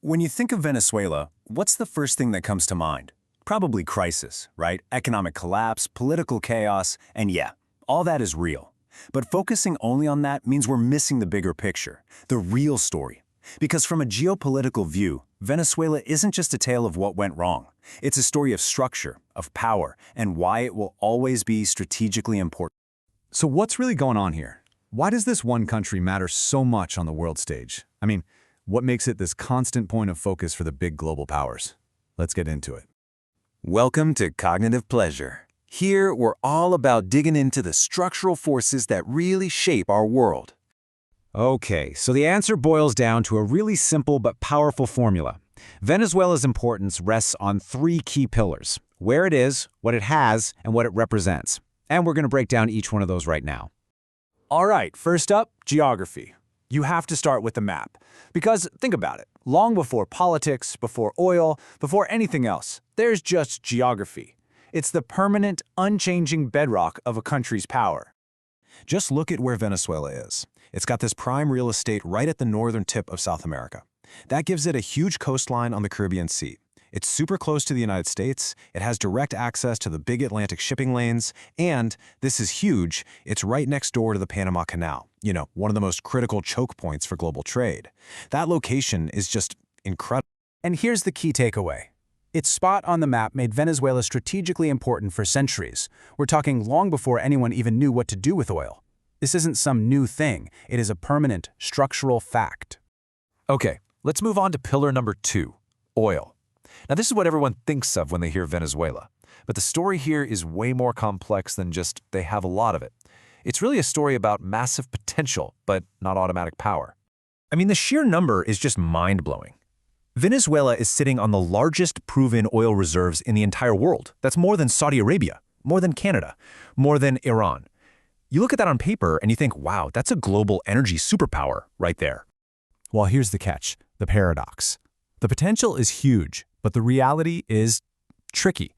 When you think of Venezuela, what's the first thing that comes to mind? Probably crisis, right? Economic collapse, political chaos, and yeah, all that is real. But focusing only on that means we're missing the bigger picture, the real story. Because from a geopolitical view, Venezuela isn't just a tale of what went wrong. It's a story of structure, of power, and why it will always be strategically important. So what's really going on here? Why does this one country matter so much on the world stage? I mean, what makes it this constant point of focus for the big global powers? Let's get into it. Welcome to Cognitive Pleasure. Here, we're all about digging into the structural forces that really shape our world. Okay, so the answer boils down to a really simple but powerful formula. Venezuela's importance rests on three key pillars: where it is, what it has, and what it represents. And we're going to break down each one of those right now. All right, first up, geography. You have to start with the map. Because think about it, long before politics, before oil, before anything else, there's just geography. It's the permanent, unchanging bedrock of a country's power. Just look at where Venezuela is. It's got this prime real estate right at the northern tip of South America. That gives it a huge coastline on the Caribbean Sea. It's super close to the United States, it has direct access to the big Atlantic shipping lanes, and, this is huge, it's right next door to the Panama Canal, one of the most critical choke points for global trade. That location is just incredible. And here's the key takeaway. Its spot on the map made Venezuela strategically important for centuries. We're talking long before anyone even knew what to do with oil. This isn't some new thing. It is a permanent, structural fact. Okay, let's move on to pillar number 2, oil. Now, this is what everyone thinks of when they hear Venezuela. But the story here is way more complex than just they have a lot of it. It's really a story about massive potential, but not automatic power. I mean, the sheer number is just mind-blowing. Venezuela is sitting on the largest proven oil reserves in the entire world. That's more than Saudi Arabia, more than Canada, more than Iran. You look at that on paper and you think, wow, that's a global energy superpower right there. Well, here's the catch, the paradox. The potential is huge, but the reality is tricky.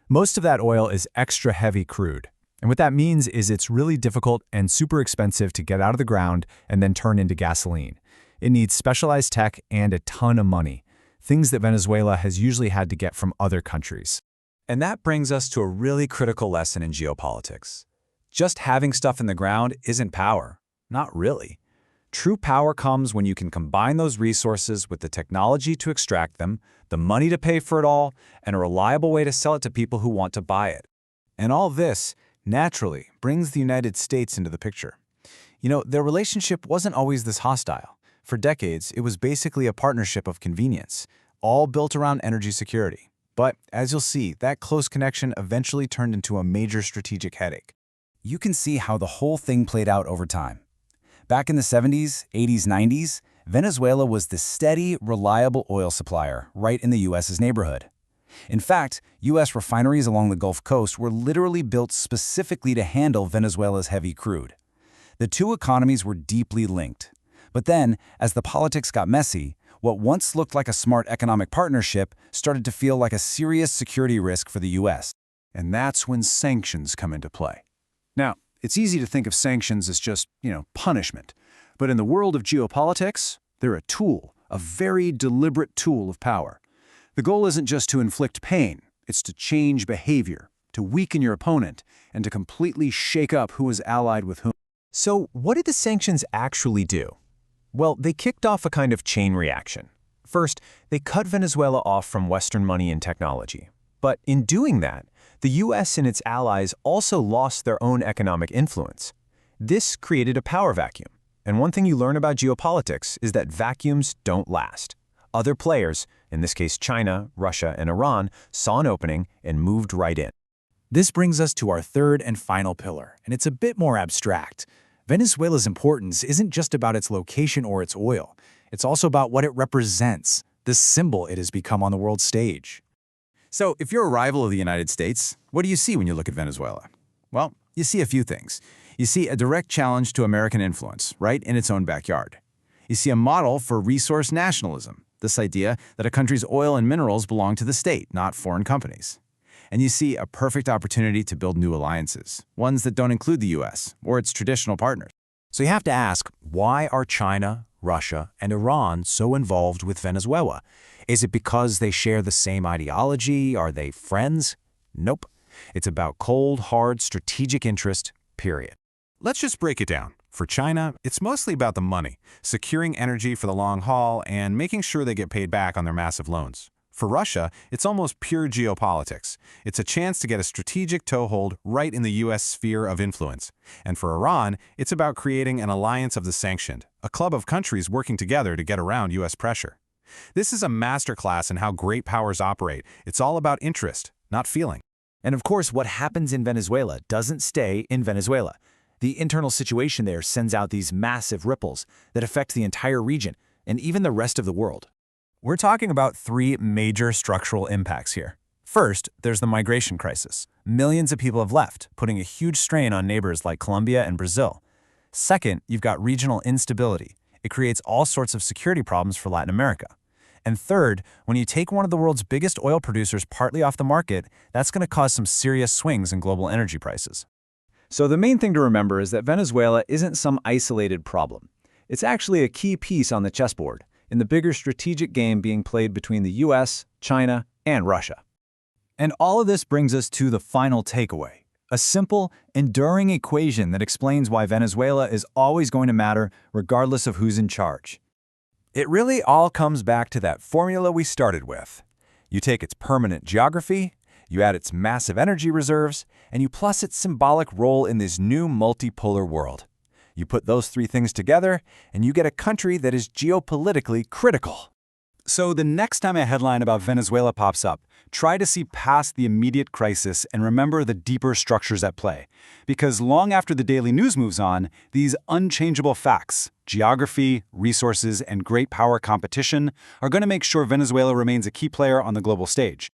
Most of that oil is extra heavy crude. And what that means is it's really difficult and super expensive to get out of the ground and then turn into gasoline. It needs specialized tech and a ton of money, things that Venezuela has usually had to get from other countries. And that brings us to a really critical lesson in geopolitics. Just having stuff in the ground isn't power. Not really. True power comes when you can combine those resources with the technology to extract them, the money to pay for it all, and a reliable way to sell it to people who want to buy it. And all this, naturally, brings the United States into the picture. Their relationship wasn't always this hostile. For decades, it was basically a partnership of convenience, all built around energy security. But, as you'll see, that close connection eventually turned into a major strategic headache. You can see how the whole thing played out over time. Back in the 70s, 80s, 90s, Venezuela was the steady, reliable oil supplier right in the U.S.'s neighborhood. In fact, U.S. refineries along the Gulf Coast were literally built specifically to handle Venezuela's heavy crude. The two economies were deeply linked. But then, as the politics got messy, what once looked like a smart economic partnership started to feel like a serious security risk for the U.S. And that's when sanctions come into play. Now, it's easy to think of sanctions as just, punishment. But in the world of geopolitics, they're a tool, a very deliberate tool of power. The goal isn't just to inflict pain, it's to change behavior, to weaken your opponent, and to completely shake up who is allied with whom. So what did the sanctions actually do? Well, they kicked off a kind of chain reaction. First, they cut Venezuela off from Western money and technology. But in doing that, the U.S. and its allies also lost their own economic influence. This created a power vacuum. And one thing you learn about geopolitics is that vacuums don't last. Other players, in this case China, Russia, and Iran, saw an opening and moved right in. This brings us to our third and final pillar, and it's a bit more abstract. Venezuela's importance isn't just about its location or its oil. It's also about what it represents, the symbol it has become on the world stage. So, if you're a rival of the United States, what do you see when you look at Venezuela? Well, you see a few things. You see a direct challenge to American influence, right in its own backyard. You see a model for resource nationalism, this idea that a country's oil and minerals belong to the state, not foreign companies. And you see a perfect opportunity to build new alliances, ones that don't include the U.S. or its traditional partners. So you have to ask, why are China, Russia, and Iran so involved with Venezuela? Is it because they share the same ideology? Are they friends? Nope. It's about cold, hard, strategic interest, period. Let's just break it down. For China, it's mostly about the money, securing energy for the long haul and making sure they get paid back on their massive loans. For Russia, it's almost pure geopolitics. It's a chance to get a strategic toehold right in the U.S. sphere of influence. And for Iran, it's about creating an alliance of the sanctioned, a club of countries working together to get around U.S. pressure. This is a masterclass in how great powers operate. It's all about interest, not feeling. And of course, what happens in Venezuela doesn't stay in Venezuela. The internal situation there sends out these massive ripples that affect the entire region and even the rest of the world. We're talking about three major structural impacts here. First, there's the migration crisis. Millions of people have left, putting a huge strain on neighbors like Colombia and Brazil. Second, you've got regional instability. It creates all sorts of security problems for Latin America. And third, when you take one of the world's biggest oil producers partly off the market, that's going to cause some serious swings in global energy prices. So the main thing to remember is that Venezuela isn't some isolated problem. It's actually a key piece on the chessboard in the bigger strategic game being played between the US, China, and Russia. And all of this brings us to the final takeaway, a simple, enduring equation that explains why Venezuela is always going to matter regardless of who's in charge. It really all comes back to that formula we started with. You take its permanent geography, you add its massive energy reserves, and you plus its symbolic role in this new multipolar world. You put those three things together, and you get a country that is geopolitically critical. So the next time a headline about Venezuela pops up, try to see past the immediate crisis and remember the deeper structures at play. Because long after the daily news moves on, these unchangeable facts, geography, resources, and great power competition, are going to make sure Venezuela remains a key player on the global stage.